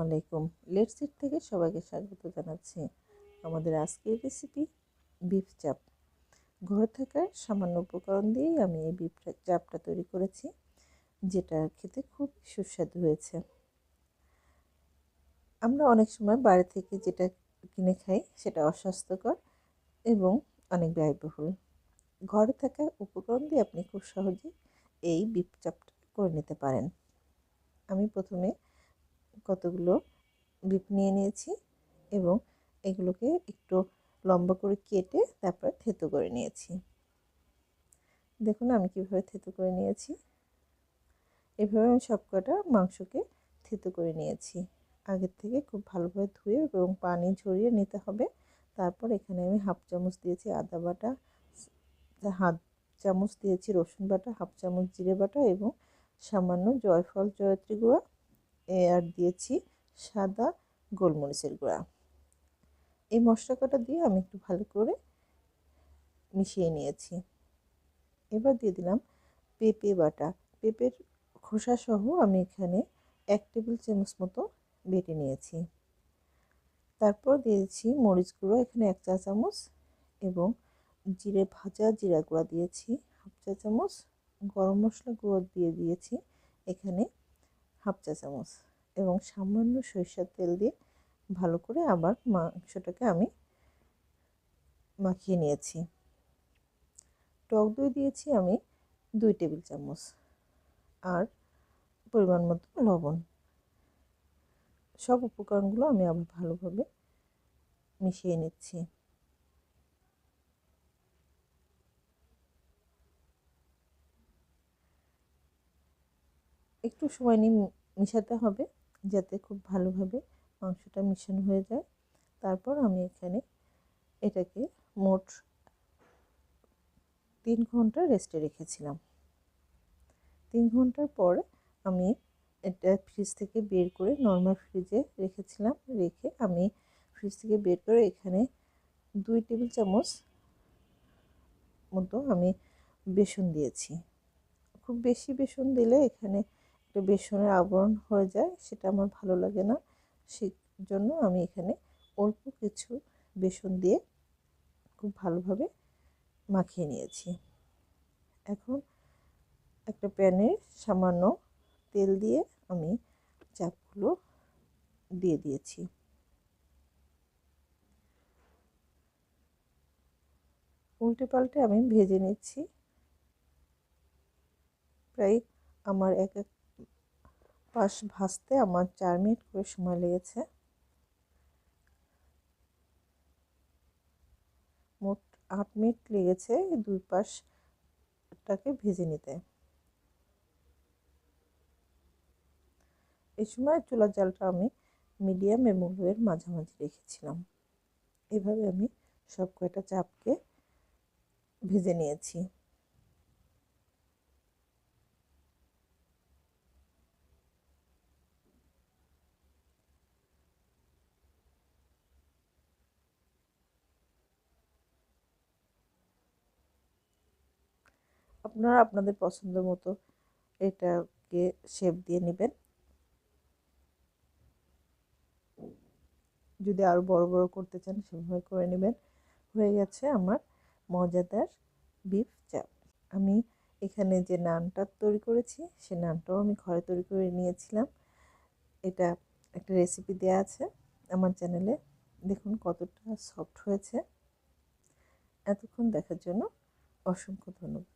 আলাইকুম। Let's eat থেকে সবাইকে স্বাগত জানাচ্ছি। আমাদের আজকের রেসিপি বিফ চাপ। ঘরে থাকা সামান্য উপকরণ দিয়েই আমি এই বিফ চাপটা তৈরি করেছি, যেটা খেতে খুব সুস্বাদু হয়েছে। আমরা অনেক সময় বাইরে থেকে যেটা কিনে খাই সেটা অস্বাস্থ্যকর এবং অনেক ব্যয়বহুল। ঘরে থাকা উপকরণ দিয়ে আপনি খুব সহজেই এই বিফ চাপটা করে নিতে পারেন। আমি প্রথমে কতগুলো বিফ নিয়ে নিয়েছি এবং এগুলোকে একটু লম্বা করে কেটে তারপর থেতো করে নিয়েছি। দেখুন আমি কিভাবে থেতো করে নিয়েছি। এভাবে আমি সবকটা মাংসকে থেতো করে নিয়েছি। আগের থেকে খুব ভালোভাবে ধুয়ে এবং পানি ঝরিয়ে নিতে হবে। তারপর এখানে আমি হাফ চামচ দিয়েছি আদা বাটা, হাফ চামচ দিয়েছি রসুন বাটা, হাফ চামচ জিরে বাটা এবং সামান্য জয়ফল জয়ত্রী গুঁড়া আর দিয়েছি সাদা গোলমরিচের গুঁড়া। এই মশলা কটা দিয়ে আমি একটু ভালো করে মিশিয়ে নিয়েছি। এবার দিয়ে দিলাম পেঁপে বাটা। পেঁপের খোসা সহ আমি এখানে 1 টেবিল চামচ মতো বেটে নিয়েছি। তারপর দিয়েছি মরিচ গুঁড়ো এখানে 1 চা চামচ এবং ভাজা জিরা গুঁড়া দিয়েছি হাফ চা চামচ, গরম মশলা গুঁড়ো দিয়ে দিয়েছি এখানে হাফ চা চামচ এবং সামান্য সরিষার তেল দিয়ে ভালো করে আবার মাংসটাকে আমি মাখিয়ে নিয়েছি। টক দই দিয়েছি আমি 2 টেবিল চামচ আর পরিমাণ মতো লবণ। সব উপকরণগুলো আমি আবার ভালোভাবে মিশিয়ে নিচ্ছি। একটু সময় নিয়ে মিশাতে হবে যাতে খুব ভালোভাবে মাংসটা মিশানো হয়ে যায়। তারপর আমি এখানে এটাকে মোট 3 ঘন্টা রেস্টে রেখেছিলাম। 3 ঘন্টার পর আমি এটা ফ্রিজ থেকে বের করে নর্মাল ফ্রিজে রেখেছিলাম। রেখে আমি ফ্রিজ থেকে বের করে এখানে 2 টেবিল চামচ মতো আমি বেসন দিয়েছি। খুব বেশি বেসন দিলে এখানে একটা বেসনের আবরণ হয়ে যায়, সেটা আমার ভালো লাগে না। সেই জন্য আমি এখানে অল্প কিছু বেসন দিয়ে খুব ভালোভাবে মাখিয়ে নিয়েছি। এখন একটা প্যানে সামান্য তেল দিয়ে আমি চাপগুলো দিয়ে দিয়েছি। উল্টে পাল্টে আমি ভেজে নিচ্ছি। প্রায় আমার এক পাশ ভাজতে আমার 4 মিনিট করে সময় লেগেছে। মোট 8 মিনিট লেগেছে দুই পাশটাকে ভেজে নিতে। এই সময় চুলার জালটা আমি মিডিয়াম এবং লোয়ের মাঝামাঝি রেখেছিলাম। এভাবে আমি সব কয়টা চাপকে ভেজে নিয়েছি। আপনারা আপনাদের পছন্দ মতো এটাকে শেপ দিয়ে নেবেন। যদি আরও বড় বড় করতে চান সেভাবে করে নেবেন। হয়ে গেছে আমার মজাদার বিফ চাপ। আমি এখানে যে নানটা তৈরি করেছি সে নানটাও আমি ঘরে তৈরি করে নিয়েছিলাম। এটা একটা রেসিপি দেওয়া আছে আমার চ্যানেলে। দেখুন কতটা সফট হয়েছে। এতক্ষণ দেখার জন্য অসংখ্য ধন্যবাদ।